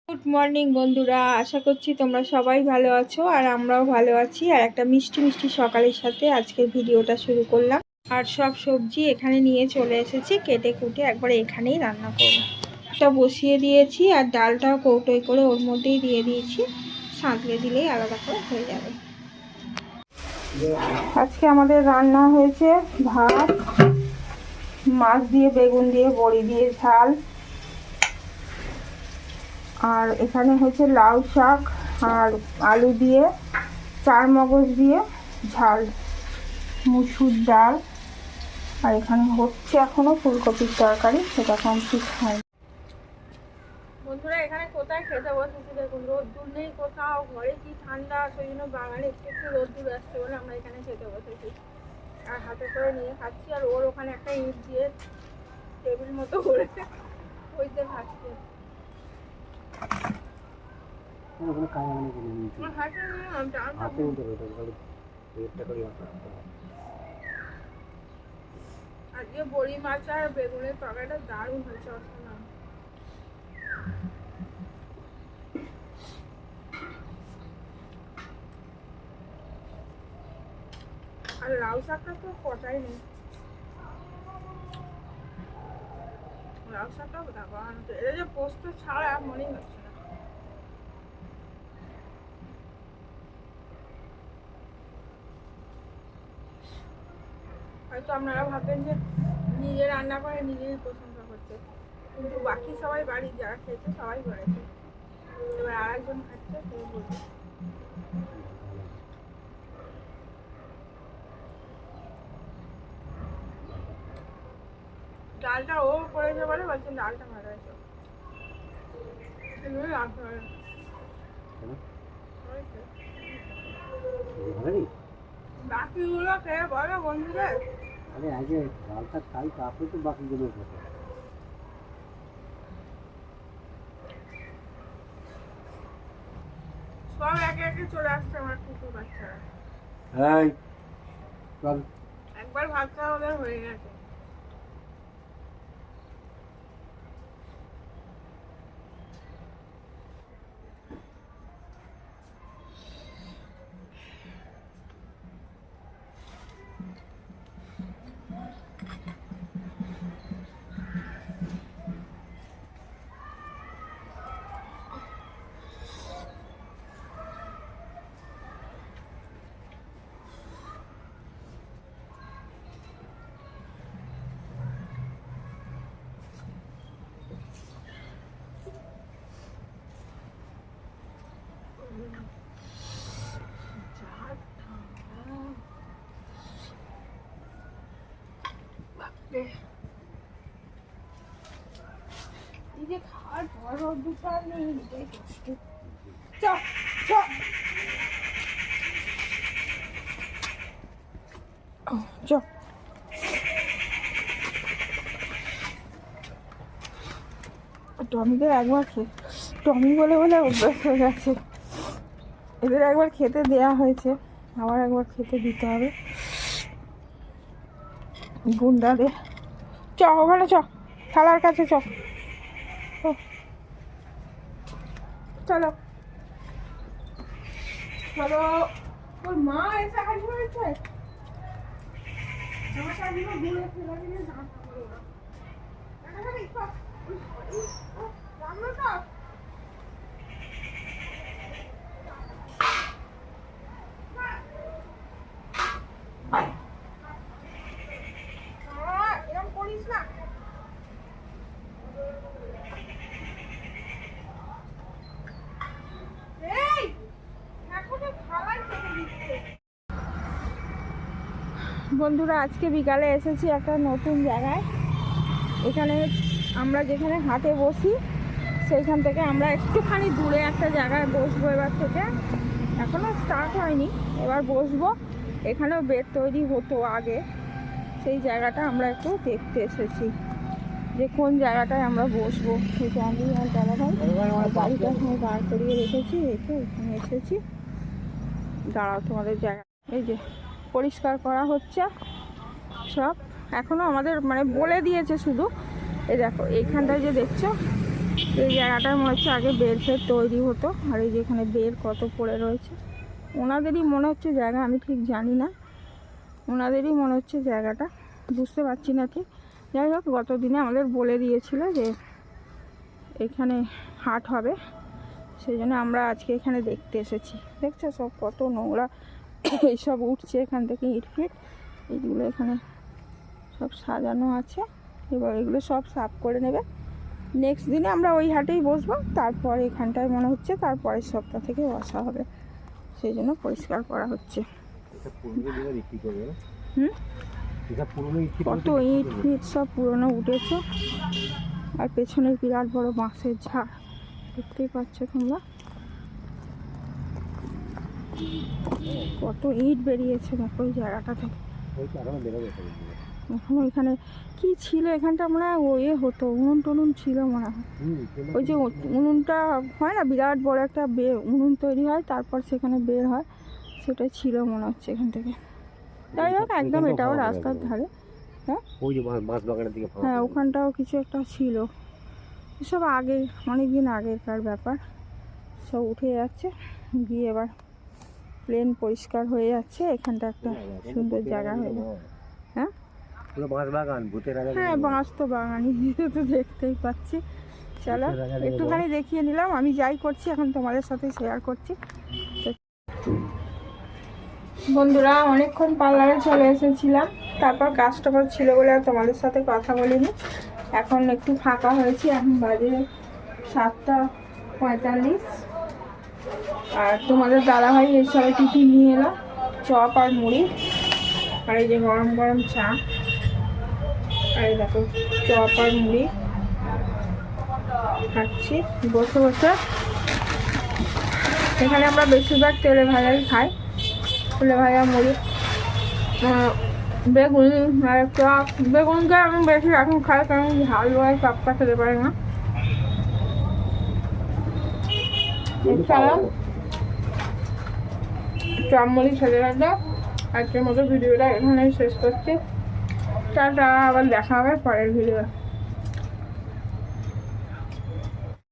Good morning বন্ধুরা, আশা করছি তোমরা সবাই ভালো আছো আর আমরাও ভালো আছি। আর একটা মিষ্টি মিষ্টি সকালের সাথে আজকের ভিডিওটা শুরু করলাম। আর সব সবজি এখানে নিয়ে চলে এসেছি, কেটে কুটে একবার এখানেই রান্না করবো। এটা বসিয়ে দিয়েছি আর ডালটাও কৌটোয় করে ওর মধ্যেই দিয়ে দিয়েছি, সাঁতলে দিলেই আলাদা করে হয়ে যাবে। আজকে আমাদের রান্না হয়েছে ভাত, মাছ দিয়ে বেগুন দিয়ে বড়ি দিয়ে ঝাল, আর এখানে হচ্ছে লাউ শাক আর আলু দিয়ে চার মগজ দিয়ে ঝাল, মুসুর ডাল, আর এখানে হচ্ছে এখনো ফুলকপির তরকারি, সেটা কমপ্লিট হয়। বন্ধুরা এখানে কোথায় খেতে বসেছি দেখুন, রোদ্দুর নেই কোথাও, ঘরে কি ঠান্ডা, সেই জন্য বাগানে একটু একটু রোদ্দুর আসছে বলে আমরা এখানে খেতে বসেছি আর হাতে করে নিয়ে খাচ্ছি। আর ওর ওখানে একটা ইট দিয়ে টেবিল মতো করে ওইতে খাচ্ছে। আজকে বড়ি মাছ আর বেগুনের তরকারিটা দারুণ হয়েছে, অসাধারণ। আর লাউ শাকটা তো কটাই নেই, লাউ শাকটাও দারুণ। এটা যে পোস্ত ছাড়া মনেই হচ্ছে না। হয়তো আপনারা ভাববেন যে নিজে রান্না করে নিজেই প্রশংসা করছে, কিন্তু বাকি সবাই বাড়ির যারা খেয়েছে সবাই করেছে, এবার আর একজন খাচ্ছে কেউ বলবে। ডালটা ও করেছে বলে বলছেন ডালটা ভালো হয়েছে, বাকিগুলো খেয়ে বলো বন্ধুদের। আরে আগে ডালটা খাই, তারপরে তো বাকিগুলো খেতে। সব একে একে চলে আসছে আমার কুকুর বাচ্চারা। হ্যাঁ চল, একবার ভাতটা ওদের হয়ে গেছে। এই যে খাওয়ার পর দুটা নেই, চ চ চ। টমিদের একবার টমি বলে বলে অভ্যাস হয়ে গেছে, এদের একবার খেতে দেয়া হয়েছে, আবার একবার খেতে দিতে হবে। গুন্ডা দে, চ ওখানে চ, থালার কাছে চ, চলো চলো। তোর মা এসে হাজির হয়েছে, এরকম করিস না। বন্ধুরা আজকে বিকালে এসেছি একটা নতুন জায়গায়। এখানে আমরা যেখানে হাটে বসি সেইখান থেকে আমরা একটুখানি দূরে একটা জায়গায় বসবো এবার থেকে, এখনও স্টার্ট হয়নি, এবার বসবো। এখানেও বেড তৈরি হতো আগে, সেই জায়গাটা আমরা একটু দেখতে এসেছি যে কোন জায়গাটায় আমরা বসবো। সেটা আমি আর দাদাভাই গাড়িটা এখানে দাঁড় করিয়ে রেখেছি, রেখে এখানে এসেছি। দাঁড়াও তোমাদের জায়গা, এই যে পরিষ্কার করা হচ্ছে সব, এখনও আমাদের মানে বলে দিয়েছে শুধু। এই দেখো এইখানটায় যে দেখছো এই জায়গাটায় মনে হচ্ছে আগে বের ফের তৈরি হতো, আর এই যেখানে বের কত পড়ে রয়েছে, ওনাদেরই মনে হচ্ছে জায়গা, আমি ঠিক জানি না, ওনাদেরই মনে হচ্ছে জায়গাটা, বুঝতে পারছি না ঠিক। যাই হোক, গত দিনে আমাদের বলে দিয়েছিল যে এখানে হাট হবে, সেই জন্য আমরা আজকে এখানে দেখতে এসেছি। দেখছো সব কত নোংরা এইসব উঠছে এখান থেকে, ইট ফিট এইগুলো এখানে সব সাজানো আছে। এবার এগুলো সব সাফ করে নেবে। নেক্সট দিনে আমরা ওই হাটেই বসবো, তারপর এখানটায় মনে হচ্ছে তারপরের সপ্তাহ থেকে বসা হবে, সেই জন্য পরিষ্কার করা হচ্ছে। হুম, কত ইট ফিট সব পুরনো উঠেছে, আর পেছনে বিরাট বড় বাঁশের ঝাড় দেখতেই পাচ্ছ তোমরা, কত ইট বেরিয়েছে দেখো ওই জায়গাটা থেকে। এখন ওইখানে কি ছিল, এখানটা মনে হয় ওয়ে হতো, উনুন টুনুন ছিল মনে হয়। ওই যে উনুনটা হয় না, বিরাট বড় একটা উনুন তৈরি হয়, তারপর সেখানে বের হয়, সেটা ছিল মনে হচ্ছে এখান থেকে। যাই হোক, একদম এটাও রাস্তার ধারে। হ্যাঁ, হ্যাঁ, ওখানটাও কিছু একটা ছিল, সব আগে, অনেক দিন আগেরকার ব্যাপার, সব উঠে যাচ্ছে, গিয়ে এবার প্লেন পরিষ্কার হয়ে যাচ্ছে, এখানটা একটা সুন্দর জায়গা হয়ে যাবে। হ্যাঁ, হ্যাঁ, বাঁশ তো বাগানই তো দেখতেই পাচ্ছি। চলো একটুখানি দেখিয়ে নিলাম, আমি যাই করছি এখন তোমাদের সাথে শেয়ার করছি। বন্ধুরা, অনেকক্ষণ পার্লারে চলে এসেছিলাম, তারপর কাস্টমার ছিল বলে আর তোমাদের সাথে কথা বলিনি। এখন একটু ফাঁকা হয়েছি, এখন বাজে 7:45, আর তোমাদের দাদাভাই এই সবাই টিফিন নিয়ে এলো, চপ আর মুড়ি, আর এই যে গরম গরম চা, আর এই দেখো চপ আর মুড়ি খাচ্ছি বসে বসে। এখানে আমরা বেশিরভাগ তেলে ভাজাই খাই, তেলে ভাজা মুড়ি, বেগুন আর চপ। বেগুনটা আমি বেশি এখন খাই, কারণ ঝাল হয়, চপটা খেতে পারি না। এছাড়া চপ মুড়ি খেতে খেতে আজকের মতো ভিডিওটা এখানেই শেষ করছি। টাটা, আবার দেখা হবে পরের ভিডিও।